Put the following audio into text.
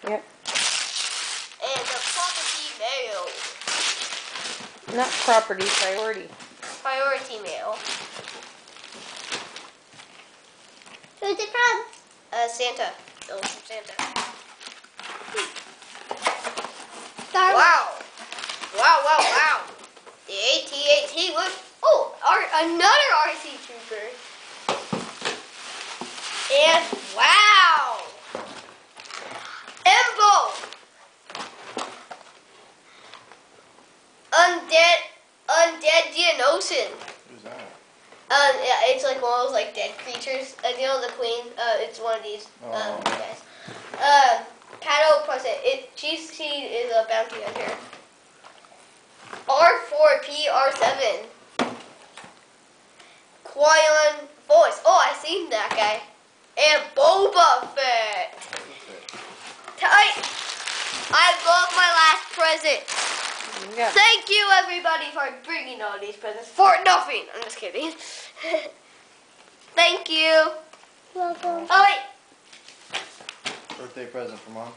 Yep. And the property mail. Not property, priority. Priority mail. Who's it from? Santa. Oh, Santa. Star Wow. Wow. The AT-AT was... Oh, another RC Trooper. And wow. Embo. Undead Geonosian. Who's that? Yeah, it's like one of those like dead creatures. You know the queen. It's one of these guys. Pato Present. She is a bounty hunter. R4P R7. Qui-Gon Voice. Oh, I seen that guy. And Boba Fett. Tight. I got my last present. Yeah. Thank you, everybody, for bringing all these presents for nothing. I'm just kidding. Thank you. Welcome. Oh, wait. Birthday present for Mom.